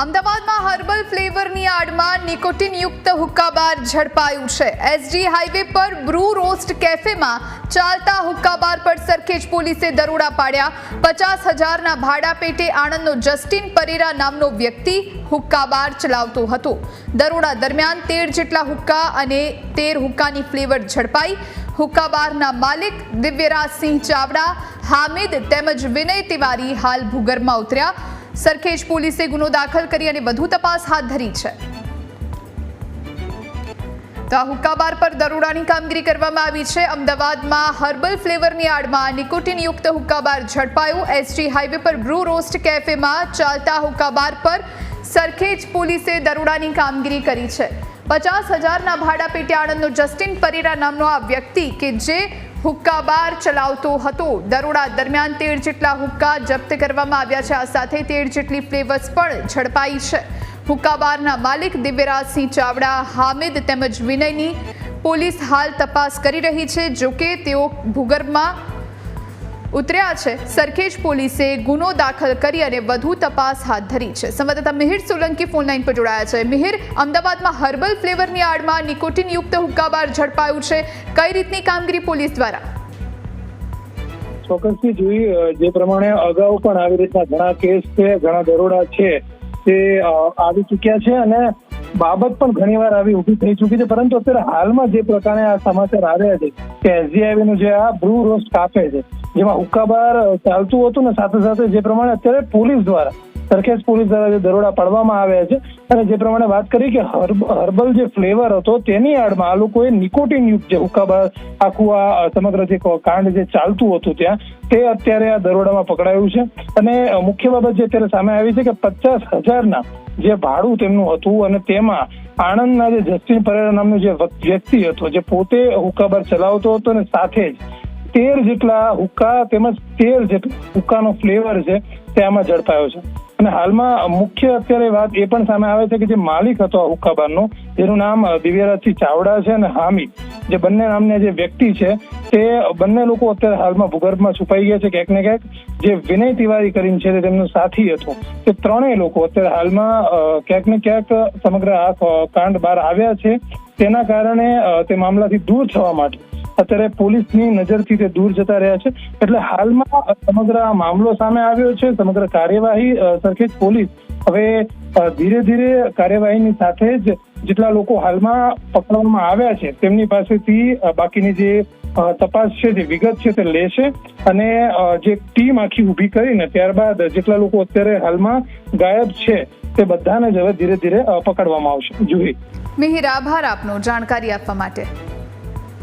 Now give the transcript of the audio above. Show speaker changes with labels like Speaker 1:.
Speaker 1: અમદાવાદમાં herbal ફ્લેવરની આડમાં નિકોટિનયુક્ત hookah bar ઝડપાયું છે। SG highway પર બ્રૂ રોસ્ટ કેફેમાં ચાલતા હુક્કાબાર પર સરખેજ પોલીસે દરોડા પાડ્યા। 50,000ના ભાડા પેટે આણંદનો જસ્ટિન પરેરા નામનો વ્યક્તિ હુક્કાબાર ચલાવતો હતો। દરોડા દરમિયાન 13 જેટલા હુક્કા અને 13 હુક્કાની ફ્લેવર ઝડપાઈ। હુક્કાબારના માલિક દિવ્યરાજસિંહ ચાવડા, હામિદ તેમજ વિનય તિવારી હાલ ભૂગર્ભમાં ઉતર્યા। સરખેજ પોલીસે ગુનો દાખલ કરી અને વધુ તપાસ હાથ ધરી છે। તો આ હુક્કાબાર પર દરોડાની કામગીરી કરવામાં આવી છે। અમદાવાદમાં હર્બલ ફ્લેવરની આડમાં નિકોટિનયુક્ત હુક્કાબાર ઝડપાયું। એસજી હાઈવે પર બ્રૂ રોસ્ટ કેફેમાં ચાલતા હુક્કાબાર પર સરખેજ પોલીસે દરોડાની કામગીરી કરી છે। 50,000ના ભાડા પેટે આણંદનો જસ્ટિન પરેરા નામનો આ વ્યક્તિ કે જે હુક્કાબાર ચલાવતો હતો। દરોડા દરમિયાન 13 જેટલા હુક્કા જપ્ત કરવામાં આવ્યા છે। આ સાથે 13 જેટલી ફ્લેવર્સ પણ ઝડપાઈ છે। હુક્કાબારના માલિક દિવ્યરાજસિંહ ચાવડા, હામિદ તેમજ વિનયની પોલીસ હાલ તપાસ કરી રહી છે। જોકે તેઓ ભૂગર્ભમાં ઉતર્યા છે। સરખેજ પોલીસે ગુનો દાખલ કરી અને વધુ તપાસ હાથ ધરી છે। સંવાદદાતા મિહિર સોલંકી ફોનલાઈન પર જોડાયા છે। મિહિર, અમદાવાદમાં હર્બલ ફ્લેવરની આડમાં નિકોટિનયુક્ત હુક્કાબાર ઝડપાયું છે, કઈ રીતની કામગીરી પોલીસ દ્વારા?
Speaker 2: ચોક્કસથી જોઈ જે પ્રમાણે અગાઉ પણ આવી રીતના ઘણા કેસ છે, ઘણા દરોડા છે તે આવી ચૂક્યા છે અને બાબત પણ ઘણીવાર આવી ઊભી થઈ ચૂકી છે। પરંતુ અત્યારે હાલમાં જે પ્રકારે આ સમાચાર આવ્યા છે કે એસજી હાઈવે નું જે આ બ્રૂ રોસ્ટ કાફે છે જેમાં હુક્કાબાર ચાલતું હતું ને સાથે સાથે જે પ્રમાણે અત્યારે પોલીસ દ્વારા સરખેજ પોલીસ દ્વારા જે દરોડા પાડવામાં આવ્યા છે અને જે પ્રમાણે વાત કરી કે હર્બલ જે ફ્લેવર હતો તેની આડમાં આ લોકોએ નિકોટિનયુક્ત જે હુક્કાબાર આખું આ સમગ્ર જે કાંડ જે ચાલતું હતું ત્યાં તે અત્યારે આ દરોડામાં પકડાયું છે। અને મુખ્ય બાબત જે અત્યારે સામે આવી છે કે 50,000ના જે ભાડું તેમનું હતું અને તેમાં આણંદના જે જસ્ટિન પરેરા નામનો જે વ્યક્તિ હતો જે પોતે હુક્કાબાર ચલાવતો હતો અને સાથે જ 13 જેટલા હુક્કા તેમજ 13 જેટલા હુક્કાનો ફ્લેવર છે તે આમાં ઝડપાયો છે। અને હાલમાં મુખ્ય અત્યારે વાત એ પણ સામે આવે છે કે જે માલિક હતો આ હુક્કાબારનો, જેનું નામ દિવ્યરાજસિંહ ચાવડા છે અને હામિદ, જે બંને નામના જે વ્યક્તિ છે તે બંને લોકો અત્યારે હાલમાં ભૂગર્ભમાં છુપાઈ ગયા છે ક્યાંક ને ક્યાંક। જે વિનય તિવારી કરીને છે તે તેમનો સાથી હતો, તે ત્રણેય લોકો અત્યારે હાલમાં ક્યાંક ને ક્યાંક સમગ્ર આ કાંડ બહાર આવ્યા છે। તેના કારણે તે મામલાથી દૂર થવા માટે અત્યારે પોલીસની નજરથી તે દૂર જતા રહ્યા છે। એટલે હાલમાં સમગ્ર આ મામલો સામે આવ્યો છે। સમગ્ર કાર્યવાહી સરખેજ પોલીસ હવે ધીરે ધીરે કાર્યવાહીની સાથે જ જેટલા લોકો હાલમાં પકડવામાં આવ્યા છે તેમની પાસેથી બાકીની જે તપાસ છે, જે વિગત છે તે લેશે અને જે ટીમ આખી ઊભી કરીને ત્યારબાદ જેટલા લોકો અત્યારે હાલમાં ગાયબ છે તે બધાને જ હવે ધીરે ધીરે પકડવામાં આવશે। જુહી,
Speaker 1: મિહિર, આભાર આપનો જાણકારી આપવા માટે।